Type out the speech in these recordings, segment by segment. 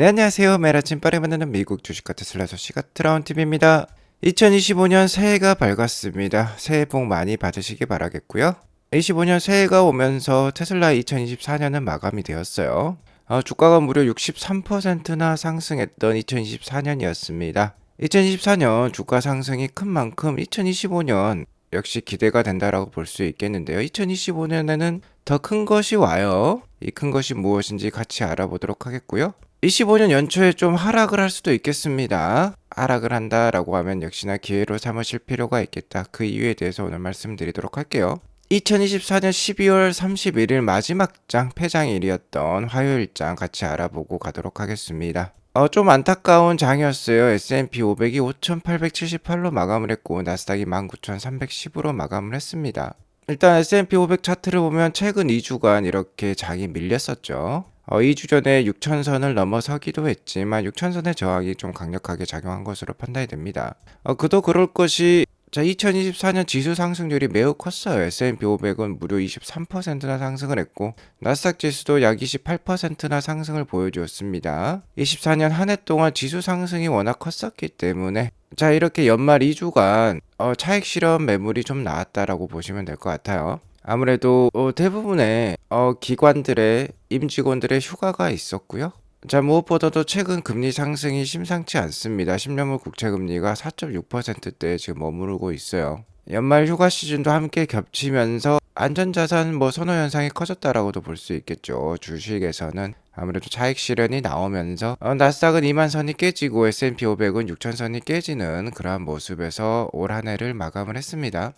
네, 안녕하세요. 매일 아침 빠르게 만나는 미국 주식과 테슬라 소식가 트라운TV입니다. 2025년 새해가 밝았습니다. 새해 복 많이 받으시기 바라겠고요. 25년 새해가 오면서 테슬라 2024년은 마감이 되었어요. 주가가 무려 63%나 상승했던 2024년이었습니다. 2024년 주가 상승이 큰 만큼 2025년 역시 기대가 된다라고 볼 수 있겠는데요. 2025년에는 더 큰 것이 와요. 이 큰 것이 무엇인지 같이 알아보도록 하겠고요. 25년 연초에 좀 하락을 할 수도 있겠습니다. 하락을 한다라고 하면 역시나 기회로 삼으실 필요가 있겠다. 그 이유에 대해서 오늘 말씀드리도록 할게요. 2024년 12월 31일 마지막 장 폐장일이었던 화요일장 같이 알아보고 가도록 하겠습니다. 좀 안타까운 장이었어요. S&P 500이 5,878로 마감을 했고 나스닥이 19,310으로 마감을 했습니다. 일단 S&P 500 차트를 보면 최근 2주간 이렇게 장이 밀렸었죠. 2주 전에 6천선을 넘어서기도 했지만 6천선의 저항이 좀 강력하게 작용한 것으로 판단이 됩니다. 그도 그럴 것이 2024년 지수 상승률이 매우 컸어요. S&P 500은 무려 23%나 상승을 했고 나스닥 지수도 약 28%나 상승을 보여주었습니다. 24년 한 해 동안 지수 상승이 워낙 컸었기 때문에 이렇게 연말 2주간 차익 실현 매물이 좀 나왔다라고 보시면 될 것 같아요. 아무래도 대부분의 기관들의 임직원들의 휴가가 있었고요. 무엇보다도 최근 금리 상승이 심상치 않습니다. 10년물 국채금리가 4.6%대에 지금 머무르고 있어요. 연말 휴가 시즌도 함께 겹치면서 안전자산 선호 현상이 커졌다라고도 볼 수 있겠죠. 주식에서는 아무래도 차익 실현이 나오면서 나스닥은 2만 선이 깨지고 S&P 500은 6천 선이 깨지는 그러한 모습에서 올 한 해를 마감을 했습니다.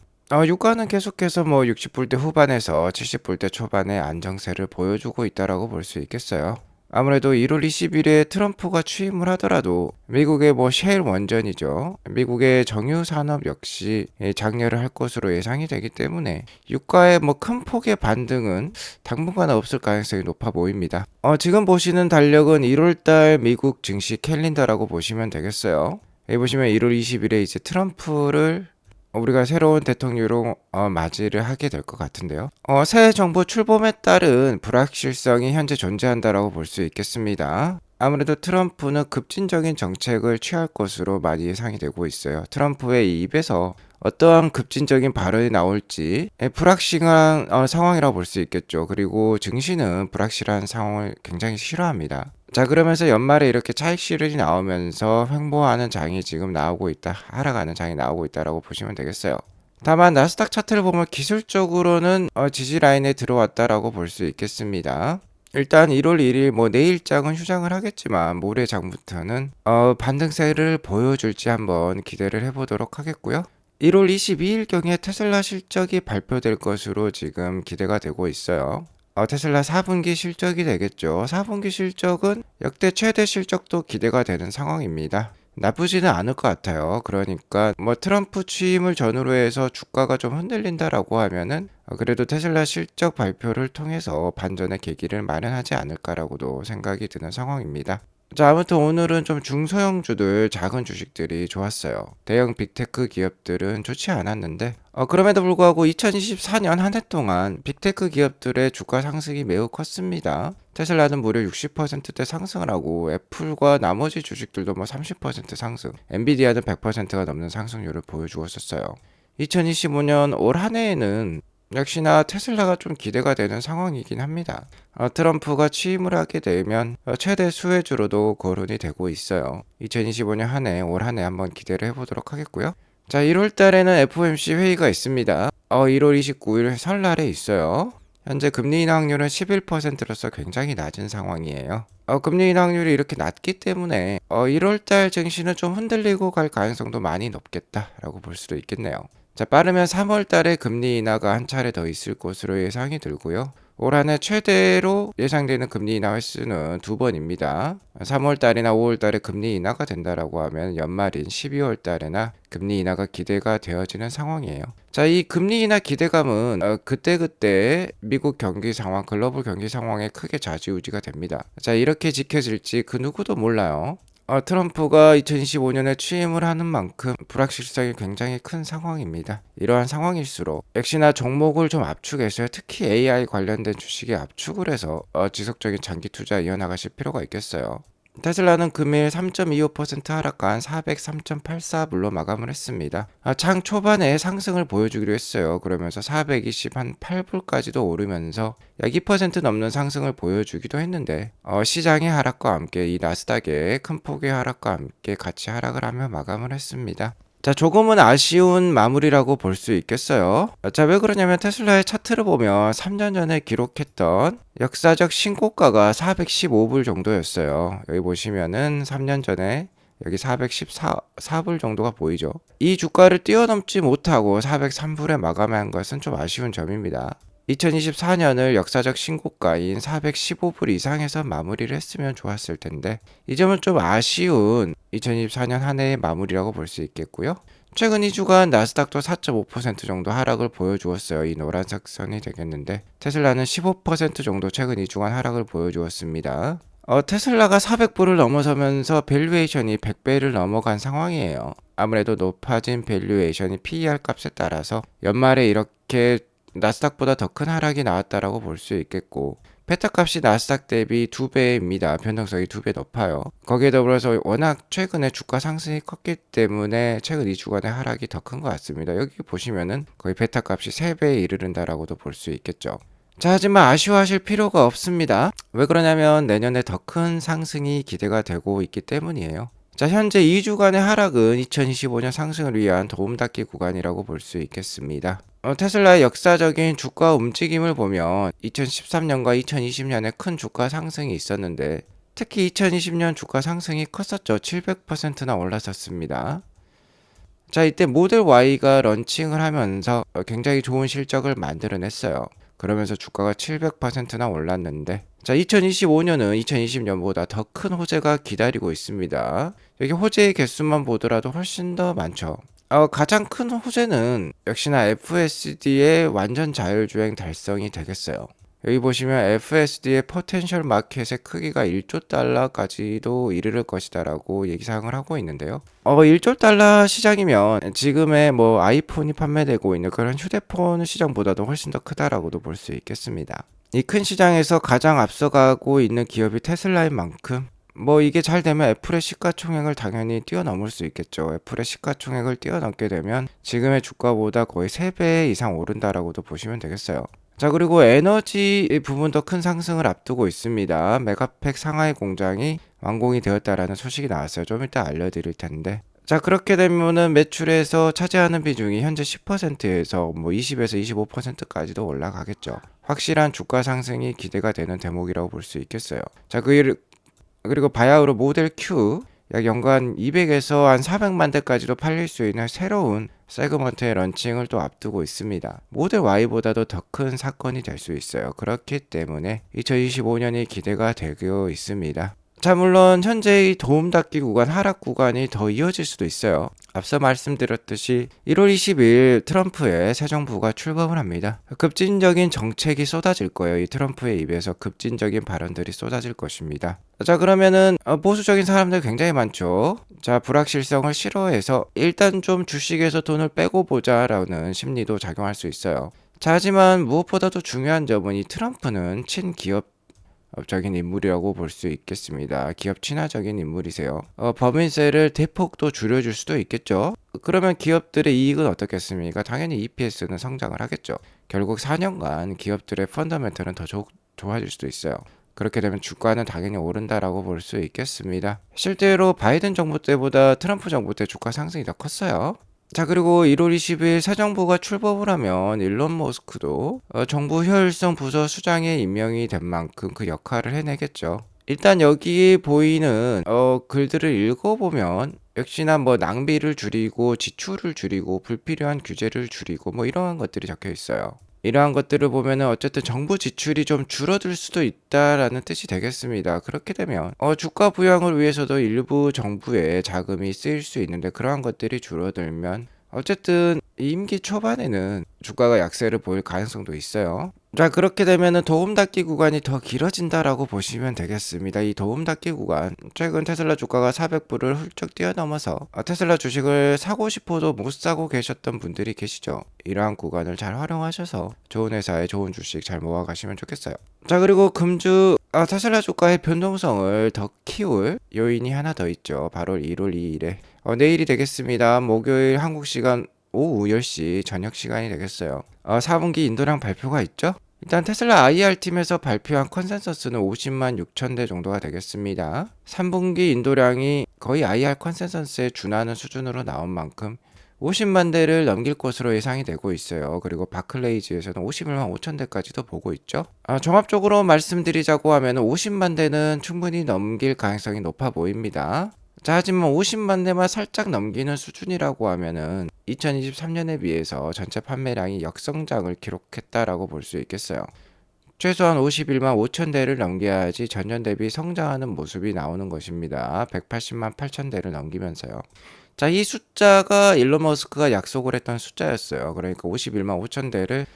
유가는 계속해서 60불대 후반에서 70불대 초반의 안정세를 보여주고 있다라고 볼 수 있겠어요. 아무래도 1월 20일에 트럼프가 취임을 하더라도 미국의 셰일 원전이죠. 미국의 정유 산업 역시 장려를 할 것으로 예상이 되기 때문에 유가의 큰 폭의 반등은 당분간 없을 가능성이 높아 보입니다. 지금 보시는 달력은 1월달 미국 증시 캘린더라고 보시면 되겠어요. 여기 보시면 1월 20일에 이제 트럼프를 우리가 새로운 대통령으로 맞이를 하게 될 것 같은데요. 새 정부 출범에 따른 불확실성이 현재 존재한다라고 볼 수 있겠습니다. 아무래도 트럼프는 급진적인 정책을 취할 것으로 많이 예상이 되고 있어요. 트럼프의 이 입에서 어떠한 급진적인 발언이 나올지 불확실한 상황이라고 볼 수 있겠죠. 그리고 증시는 불확실한 상황을 굉장히 싫어합니다. 그러면서 연말에 이렇게 차익 실현이 나오면서 횡보하는 장이 지금 나오고 있다. 하락하는 장이 나오고 있다라고 보시면 되겠어요. 다만 나스닥 차트를 보면 기술적으로는 지지 라인에 들어왔다라고 볼 수 있겠습니다. 일단 1월 1일 내일장은 휴장을 하겠지만 모레장부터는 반등세를 보여줄지 한번 기대를 해보도록 하겠고요. 1월 22일경에 테슬라 실적이 발표될 것으로 지금 기대가 되고 있어요. 테슬라 4분기 실적이 되겠죠. 4분기 실적은 역대 최대 실적도 기대가 되는 상황입니다. 나쁘지는 않을 것 같아요. 그러니까 트럼프 취임을 전후로 해서 주가가 좀 흔들린다라고 하면은 그래도 테슬라 실적 발표를 통해서 반전의 계기를 마련하지 않을까라고도 생각이 드는 상황입니다. 아무튼 오늘은 좀 중소형주들, 작은 주식들이 좋았어요. 대형 빅테크 기업들은 좋지 않았는데, 그럼에도 불구하고 2024년 한 해 동안 빅테크 기업들의 주가 상승이 매우 컸습니다. 테슬라는 무려 60%대 상승을 하고, 애플과 나머지 주식들도 30% 상승, 엔비디아는 100%가 넘는 상승률을 보여주었었어요. 2025년 올 한 해에는 역시나 테슬라가 좀 기대가 되는 상황이긴 합니다. 트럼프가 취임을 하게 되면 최대 수혜주로도 거론이 되고 있어요. 2025년 한 해, 올 한 해 한번 기대를 해보도록 하겠고요. 1월 달에는 FOMC 회의가 있습니다. 1월 29일 설날에 있어요. 현재 금리 인하 확률은 11%로서 굉장히 낮은 상황이에요. 금리 인하 확률이 이렇게 낮기 때문에 1월 달 증시는 좀 흔들리고 갈 가능성도 많이 높겠다라고 볼 수도 있겠네요. 빠르면 3월 달에 금리 인하가 한 차례 더 있을 것으로 예상이 들고요. 올 한 해 최대로 예상되는 금리 인하 횟수는 2번입니다. 3월 달이나 5월 달에 금리 인하가 된다라고 하면 연말인 12월 달에나 금리 인하가 기대가 되어지는 상황이에요. 이 금리 인하 기대감은 그때그때 미국 경기 상황, 글로벌 경기 상황에 크게 좌지우지가 됩니다. 이렇게 지켜질지 그 누구도 몰라요. 트럼프가 2025년에 취임을 하는 만큼 불확실성이 굉장히 큰 상황입니다. 이러한 상황일수록 역시나 종목을 좀 압축해서요. 특히 AI 관련된 주식에 압축을 해서 지속적인 장기 투자 이어나가실 필요가 있겠어요. 테슬라는 금일 3.25% 하락한 403.84불로 마감을 했습니다. 장 초반에 상승을 보여주기로 했어요. 그러면서 428불까지도 오르면서 약 2% 넘는 상승을 보여주기도 했는데 시장의 하락과 함께 이 나스닥의 큰 폭의 하락과 함께 같이 하락을 하며 마감을 했습니다. 자, 조금은 아쉬운 마무리라고 볼 수 있겠어요. 자, 왜 그러냐면 테슬라의 차트를 보면 3년 전에 기록했던 역사적 신고가가 415불 정도였어요. 여기 보시면은 3년 전에 여기 414불 정도가 보이죠. 이 주가를 뛰어넘지 못하고 403불에 마감한 것은 좀 아쉬운 점입니다. 2024년을 역사적 신고가인 415불 이상에서 마무리를 했으면 좋았을 텐데 이 점은 좀 아쉬운 2024년 한 해의 마무리라고 볼 수 있겠고요. 최근 2주간 나스닥도 4.5% 정도 하락을 보여주었어요. 이 노란색 선이 되겠는데 테슬라는 15% 정도 최근 2주간 하락을 보여주었습니다. 테슬라가 400불을 넘어서면서 밸류에이션이 100배를 넘어간 상황이에요. 아무래도 높아진 밸류에이션이 PER 값에 따라서 연말에 이렇게 나스닥보다 더 큰 하락이 나왔다라고 볼 수 있겠고 베타 값이 나스닥 대비 2배입니다. 변동성이 2배 높아요. 거기에 더불어서 워낙 최근에 주가 상승이 컸기 때문에 최근 2주간의 하락이 더 큰 것 같습니다. 여기 보시면은 거의 베타 값이 3배에 이르른다라고도 볼 수 있겠죠. 자, 하지만 아쉬워하실 필요가 없습니다. 왜 그러냐면 내년에 더 큰 상승이 기대가 되고 있기 때문이에요. 자, 현재 2주간의 하락은 2025년 상승을 위한 도움닫기 구간이라고 볼 수 있겠습니다. 테슬라의 역사적인 주가 움직임을 보면 2013년과 2020년에 큰 주가 상승이 있었는데 특히 2020년 주가 상승이 컸었죠. 700%나 올랐었습니다. 자, 이때 모델 Y가 런칭을 하면서 굉장히 좋은 실적을 만들어냈어요. 그러면서 주가가 700%나 올랐는데 자, 2025년은 2020년보다 더 큰 호재가 기다리고 있습니다. 여기 호재의 개수만 보더라도 훨씬 더 많죠. 가장 큰 호재는 역시나 FSD의 완전 자율주행 달성이 되겠어요. 여기 보시면 FSD의 포텐셜 마켓의 크기가 1조 달러까지도 이르를 것이다라고 예상을 하고 있는데요. 1조 달러 시장이면 지금의 뭐 아이폰이 판매되고 있는 그런 휴대폰 시장보다도 훨씬 더 크다라고도 볼 수 있겠습니다. 이 큰 시장에서 가장 앞서가고 있는 기업이 테슬라인 만큼 뭐 이게 잘 되면 애플의 시가총액을 당연히 뛰어넘을 수 있겠죠. 애플의 시가총액을 뛰어넘게 되면 지금의 주가보다 거의 3배 이상 오른다라고도 보시면 되겠어요. 자, 그리고 에너지 부분도 큰 상승을 앞두고 있습니다. 메가팩 상하이 공장이 완공이 되었다라는 소식이 나왔어요. 좀 이따 알려드릴 텐데. 자, 그렇게 되면은 매출에서 차지하는 비중이 현재 10%에서 뭐 20에서 25%까지도 올라가겠죠. 확실한 주가 상승이 기대가 되는 대목이라고 볼 수 있겠어요. 자, 그리고 바야흐로 모델 Q 약 연간 200에서 한 400만 대까지도 팔릴 수 있는 새로운 세그먼트의 런칭을 또 앞두고 있습니다. 모델 Y보다도 더 큰 사건이 될 수 있어요. 그렇기 때문에 2025년이 기대가 되고 있습니다. 자, 물론 현재의 도움닫기 구간, 하락 구간이 더 이어질 수도 있어요. 앞서 말씀드렸듯이 1월 20일 트럼프의 새 정부가 출범을 합니다. 급진적인 정책이 쏟아질 거예요. 이 트럼프의 입에서 급진적인 발언들이 쏟아질 것입니다. 자, 그러면은 보수적인 사람들 굉장히 많죠. 자, 불확실성을 싫어해서 일단 좀 주식에서 돈을 빼고 보자라는 심리도 작용할 수 있어요. 자, 하지만 무엇보다도 중요한 점은 이 트럼프는 친기업적인 인물이라고 볼 수 있겠습니다. 기업 친화적인 인물이세요. 법인세를 대폭 또 줄여줄 수도 있겠죠. 그러면 기업들의 이익은 어떻겠습니까? 당연히 EPS는 성장을 하겠죠. 결국 4년간 기업들의 펀더멘털은 더 좋아질 수도 있어요. 그렇게 되면 주가는 당연히 오른다라고 볼 수 있겠습니다. 실제로 바이든 정부 때보다 트럼프 정부 때 주가 상승이 더 컸어요. 자, 그리고 1월 20일 새 정부가 출범을 하면 일론 머스크도 정부 효율성 부서 수장에 임명이 된 만큼 그 역할을 해내겠죠. 일단 여기 보이는 글들을 읽어보면 역시나 뭐 낭비를 줄이고 지출을 줄이고 불필요한 규제를 줄이고 뭐 이러한 것들이 적혀 있어요. 이러한 것들을 보면은 어쨌든 정부 지출이 좀 줄어들 수도 있다라는 뜻이 되겠습니다. 그렇게 되면 주가 부양을 위해서도 일부 정부의 자금이 쓰일 수 있는데 그러한 것들이 줄어들면 어쨌든 임기 초반에는 주가가 약세를 보일 가능성도 있어요. 자, 그렇게 되면은 도움닫기 구간이 더 길어진다라고 보시면 되겠습니다. 이 도움닫기 구간, 최근 테슬라 주가가 400불을 훌쩍 뛰어넘어서 테슬라 주식을 사고 싶어도 못 사고 계셨던 분들이 계시죠. 이러한 구간을 잘 활용하셔서 좋은 회사에 좋은 주식 잘 모아가시면 좋겠어요. 자, 그리고 금주 테슬라 주가의 변동성을 더 키울 요인이 하나 더 있죠. 바로 1월 2일에 내일이 되겠습니다. 목요일 한국 시간 오후 10시 저녁 시간이 되겠어요. 4분기 인도량 발표가 있죠? 일단 테슬라 IR팀에서 발표한 컨센서스는 50만 6천 대 정도가 되겠습니다. 3분기 인도량이 거의 IR 컨센서스에 준하는 수준으로 나온 만큼 50만 대를 넘길 것으로 예상이 되고 있어요. 그리고 바클레이즈에서는 51만 5천 대까지도 보고 있죠. 종합적으로 말씀드리자고 하면 50만 대는 충분히 넘길 가능성이 높아 보입니다. 자, 하지만 50만 대만 살짝 넘기는 수준이라고 하면은 2023년에 비해서 전체 판매량이 역성장을 기록했다라고 볼 수 있겠어요. 최소한 51만 5천 대를 넘겨야지 전년 대비 성장하는 모습이 나오는 것입니다. 180만 8천 대를 넘기면서요. 자, 이 숫자가 일론 머스크가 약속을 했던 숫자였어요. 그러니까 51만 5천 대를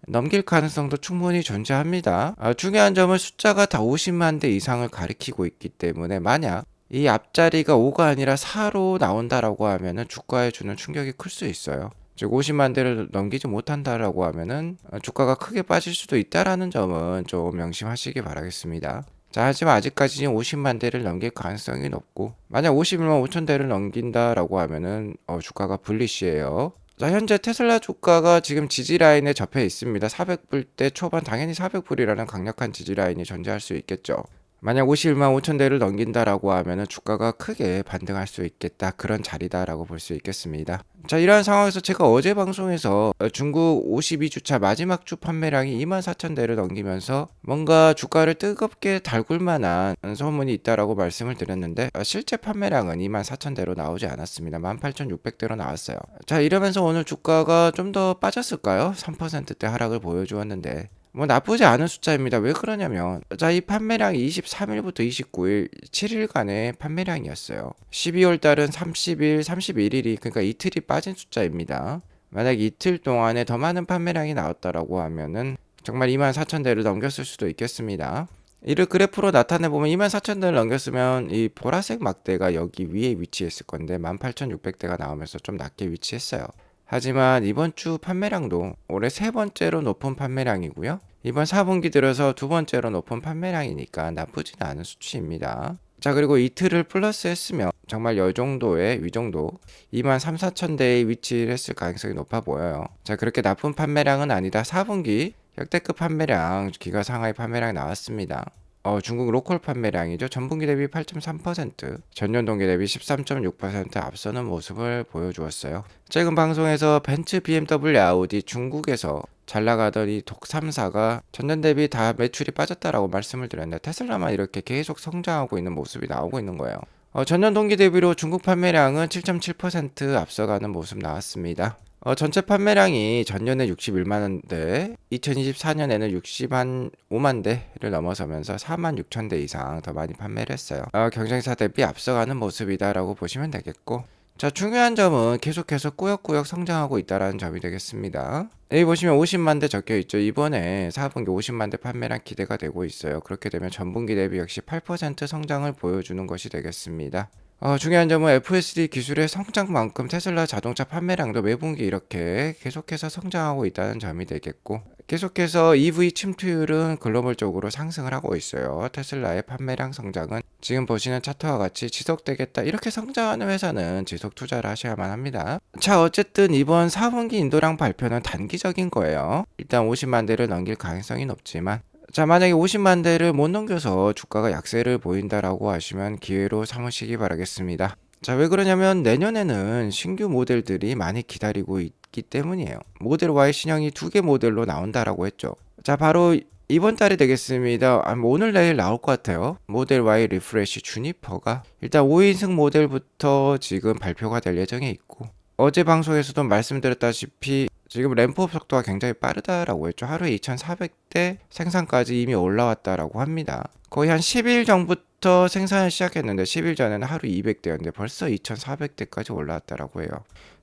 넘길 가능성도 충분히 존재합니다. 중요한 점은 숫자가 다 50만 대 이상을 가리키고 있기 때문에 만약 이 앞자리가 5가 아니라 4로 나온다라고 하면은 주가에 주는 충격이 클 수 있어요. 즉 50만 대를 넘기지 못한다라고 하면은 주가가 크게 빠질 수도 있다라는 점은 좀 명심하시기 바라겠습니다. 자, 하지만 아직까지는 50만 대를 넘길 가능성이 높고 만약 51만 5천 대를 넘긴다라고 하면은 주가가 불리시해요. 자, 현재 테슬라 주가가 지금 지지라인에 접해 있습니다. 400불대 초반, 당연히 400불이라는 강력한 지지라인이 존재할 수 있겠죠. 만약 51만 5천 대를 넘긴다라고 하면은 주가가 크게 반등할 수 있겠다. 그런 자리다라고 볼 수 있겠습니다. 자, 이러한 상황에서 제가 어제 방송에서 중국 52주차 마지막 주 판매량이 2만 4천 대를 넘기면서 뭔가 주가를 뜨겁게 달굴 만한 소문이 있다라고 말씀을 드렸는데 실제 판매량은 2만 4천 대로 나오지 않았습니다. 18,600대로 나왔어요. 자, 이러면서 오늘 주가가 좀 더 빠졌을까요? 3%대 하락을 보여주었는데 뭐 나쁘지 않은 숫자입니다. 왜 그러냐면 자, 이 판매량이 23일부터 29일 7일간의 판매량이었어요. 12월 달은 30일, 31일이 그러니까 이틀이 빠진 숫자입니다. 만약 이틀 동안에 더 많은 판매량이 나왔다라고 하면은 정말 2만 4천 대를 넘겼을 수도 있겠습니다. 이를 그래프로 나타내 보면 2만 4천 대를 넘겼으면 이 보라색 막대가 여기 위에 위치했을 건데 18,600대가 나오면서 좀 낮게 위치했어요. 하지만 이번 주 판매량도 올해 세 번째로 높은 판매량이고요. 이번 4분기 들어서 두 번째로 높은 판매량이니까 나쁘지는 않은 수치입니다. 자, 그리고 이틀을 플러스 했으면 정말 이 정도의 위정도 2만 3, 4천 대에 위치를 했을 가능성이 높아 보여요. 자, 그렇게 나쁜 판매량은 아니다. 4분기 역대급 판매량, 기가 상하의 판매량 나왔습니다. 중국 로컬 판매량이죠. 전분기 대비 8.3%, 전년 동기 대비 13.6% 앞서는 모습을 보여주었어요. 최근 방송에서 벤츠, BMW, 아우디 중국에서 잘 나가던 이 독 3사가 전년 대비 다 매출이 빠졌다라고 말씀을 드렸는데 테슬라만 이렇게 계속 성장하고 있는 모습이 나오고 있는 거예요. 전년 동기 대비로 중국 판매량은 7.7% 앞서가는 모습 나왔습니다. 전체 판매량이 전년에 61만 대, 2024년에는 65만 대를 넘어서면서 4만 6천 대 이상 더 많이 판매를 했어요. 경쟁사 대비 앞서가는 모습이다라고 보시면 되겠고, 자, 중요한 점은 계속해서 꾸역꾸역 성장하고 있다는 점이 되겠습니다. 여기 보시면 50만 대 적혀 있죠. 이번에 4분기 50만 대 판매량 기대가 되고 있어요. 그렇게 되면 전분기 대비 역시 8% 성장을 보여주는 것이 되겠습니다. 중요한 점은 FSD 기술의 성장만큼 테슬라 자동차 판매량도 매분기 이렇게 계속해서 성장하고 있다는 점이 되겠고, 계속해서 EV 침투율은 글로벌적으로 상승을 하고 있어요. 테슬라의 판매량 성장은 지금 보시는 차트와 같이 지속되겠다. 이렇게 성장하는 회사는 지속 투자를 하셔야만 합니다. 자, 어쨌든 이번 4분기 인도량 발표는 단기적인 거예요. 일단 50만 대를 넘길 가능성이 높지만, 자, 만약에 50만 대를 못 넘겨서 주가가 약세를 보인다라고 하시면 기회로 삼으시기 바라겠습니다. 자, 왜 그러냐면 내년에는 신규 모델들이 많이 기다리고 있기 때문이에요. 모델 Y 신형이 2개 모델로 나온다라고 했죠. 자, 바로 이번 달이 되겠습니다. 뭐 오늘 내일 나올 것 같아요. 모델 Y 리프레시 주니퍼가 일단 5인승 모델부터 지금 발표가 될 예정에 있고, 어제 방송에서도 말씀드렸다시피 지금 램프업 속도가 굉장히 빠르다라고 했죠. 하루에 2,400대 생산까지 이미 올라왔다라고 합니다. 거의 한 10일 전부터 생산을 시작했는데 10일 전에는 하루 200대였는데 벌써 2,400대까지 올라왔다라고 해요.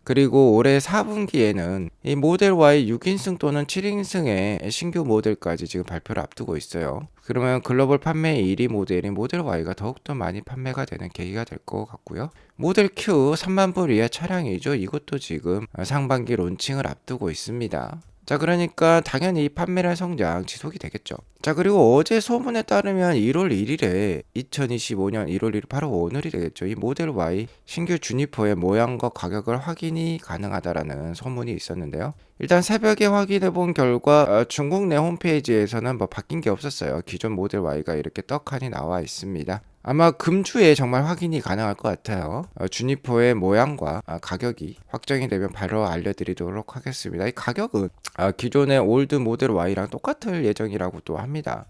그리고 올해 4분기에는 이 모델 Y 6인승 또는 7인승의 신규 모델까지 지금 발표를 앞두고 있어요. 그러면 글로벌 판매 1위 모델인 모델 Y가 더욱더 많이 판매가 되는 계기가 될 것 같고요. 모델 Q 3만 불 이하 차량이죠. 이것도 지금 상반기 론칭을 앞두고 있습니다. 자, 그러니까 당연히 판매량 성장 지속이 되겠죠. 자, 그리고 어제 소문에 따르면 1월 1일에 2025년 1월 1일 바로 오늘이 되겠죠. 이 모델 Y 신규 주니퍼의 모양과 가격을 확인이 가능하다라는 소문이 있었는데요. 일단 새벽에 확인해 본 결과 중국 내 홈페이지에서는 뭐 바뀐 게 없었어요. 기존 모델 Y가 이렇게 떡하니 나와 있습니다. 아마 금주에 정말 확인이 가능할 것 같아요. 주니퍼의 모양과 가격이 확정이 되면 바로 알려드리도록 하겠습니다. 이 가격은 기존의 올드 모델 Y랑 똑같을 예정이라고 또 합니다.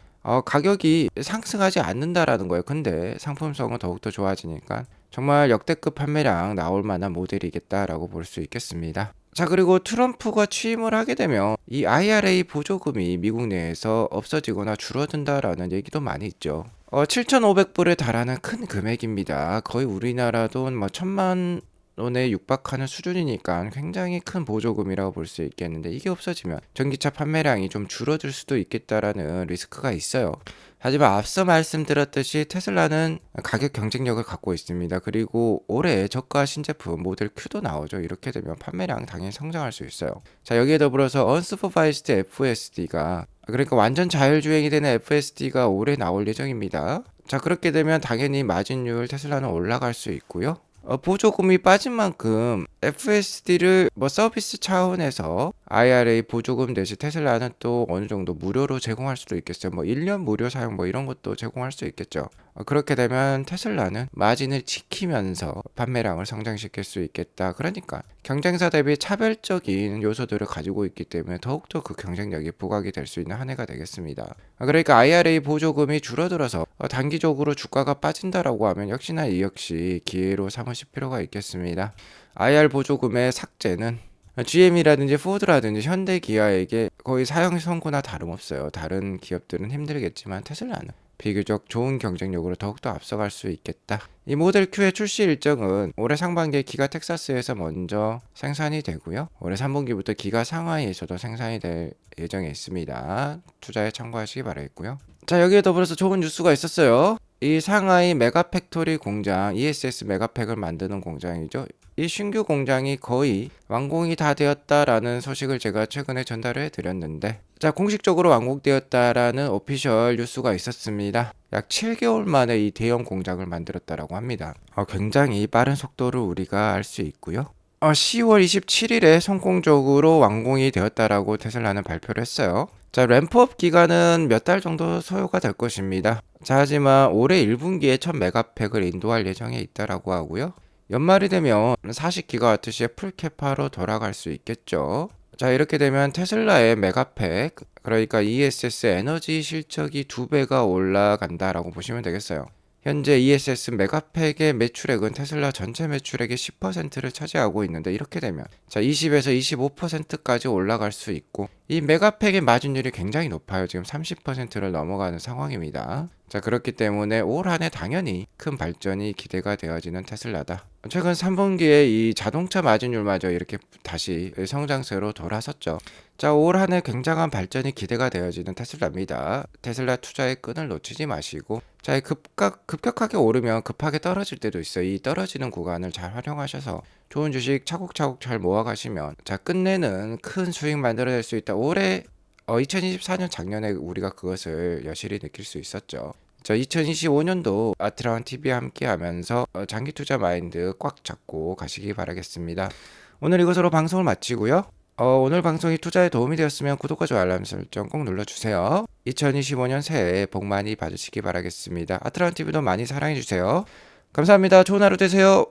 가격이 상승하지 않는다라는 거예요. 근데 상품성은 더욱더 좋아지니까 정말 역대급 판매량 나올 만한 모델이겠다라고 볼 수 있겠습니다. 자, 그리고 트럼프가 취임을 하게 되면 이 IRA 보조금이 미국 내에서 없어지거나 줄어든다라는 얘기도 많이 있죠. 7,500불에 달하는 큰 금액입니다. 거의 우리나라 돈 뭐 1,000만 원에 육박하는 수준이니까 굉장히 큰 보조금이라고 볼 수 있겠는데, 이게 없어지면 전기차 판매량이 좀 줄어들 수도 있겠다라는 리스크가 있어요. 하지만 앞서 말씀드렸듯이 테슬라는 가격 경쟁력을 갖고 있습니다. 그리고 올해 저가 신제품 모델 Q도 나오죠. 이렇게 되면 판매량 당연히 성장할 수 있어요. 자, 여기에 더불어서 언슈퍼바이즈드 FSD가, 그러니까 완전 자율주행이 되는 FSD가 올해 나올 예정입니다. 자, 그렇게 되면 당연히 마진율 테슬라는 올라갈 수 있고요. 보조금이 빠진 만큼 FSD를 뭐 서비스 차원에서 IRA 보조금 대신 테슬라는 또 어느 정도 무료로 제공할 수도 있겠어요. 뭐 1년 무료 사용 뭐 이런 것도 제공할 수 있겠죠. 그렇게 되면 테슬라는 마진을 지키면서 판매량을 성장시킬 수 있겠다. 그러니까 경쟁사 대비 차별적인 요소들을 가지고 있기 때문에 더욱더 그 경쟁력이 부각이 될 수 있는 한 해가 되겠습니다. 그러니까 IRA 보조금이 줄어들어서 단기적으로 주가가 빠진다라고 하면 역시나 이 역시 기회로 삼으실 필요가 있겠습니다. IR 보조금의 삭제는 GM이라든지 포드라든지 현대 기아에게 거의 사형 선고나 다름없어요. 다른 기업들은 힘들겠지만 테슬라는 비교적 좋은 경쟁력으로 더욱더 앞서갈 수 있겠다. 이 모델 Q의 출시 일정은 올해 상반기에 기가 텍사스에서 먼저 생산이 되고요. 올해 3분기부터 기가 상하이에서도 생산이 될 예정에 있습니다. 투자에 참고하시기 바라겠고요. 자, 여기에 더불어서 좋은 뉴스가 있었어요. 이 상하이 메가팩토리 공장, ESS 메가팩을 만드는 공장이죠. 이 신규 공장이 거의 완공이 다 되었다라는 소식을 제가 최근에 전달을 해드렸는데, 자, 공식적으로 완공되었다라는 오피셜 뉴스가 있었습니다. 약 7개월 만에 이 대형 공장을 만들었다라고 합니다. 굉장히 빠른 속도를 우리가 알 수 있고요. 10월 27일에 성공적으로 완공이 되었다라고 테슬라는 발표를 했어요. 자, 램프업 기간은 몇 달 정도 소요가 될 것입니다. 자, 하지만 올해 1분기에 1000메가팩을 인도할 예정에 있다라고 하고요. 연말이 되면 40기가와트시의 풀캐파로 돌아갈 수 있겠죠. 자, 이렇게 되면 테슬라의 메가팩, 그러니까 ESS 에너지 실적이 2배가 올라간다라고 보시면 되겠어요. 현재 ESS 메가팩의 매출액은 테슬라 전체 매출액의 10%를 차지하고 있는데, 이렇게 되면 자, 20에서 25%까지 올라갈 수 있고, 이 메가팩의 마진율이 굉장히 높아요. 지금 30%를 넘어가는 상황입니다. 자, 그렇기 때문에 올 한 해 당연히 큰 발전이 기대가 되어지는 테슬라다. 최근 3분기에 이 자동차 마진율마저 이렇게 다시 성장세로 돌아섰죠. 자, 올 한 해 굉장한 발전이 기대가 되어지는 테슬라입니다. 테슬라 투자의 끈을 놓치지 마시고, 자, 급격하게 오르면 급하게 떨어질 때도 있어요. 이 떨어지는 구간을 잘 활용하셔서 좋은 주식 차곡차곡 잘 모아가시면, 자, 끝내는 큰 수익 만들어낼 수 있다. 올해 2024년 작년에 우리가 그것을 여실히 느낄 수 있었죠. 자, 2025년도 아트라운 TV와 함께 하면서 장기 투자 마인드 꽉 잡고 가시기 바라겠습니다. 오늘 이것으로 방송을 마치고요. 오늘 방송이 투자에 도움이 되었으면 구독과 좋아요 알람 설정 꼭 눌러주세요. 2025년 새해 복 많이 받으시기 바라겠습니다. 아트라운 TV도 많이 사랑해주세요. 감사합니다. 좋은 하루 되세요.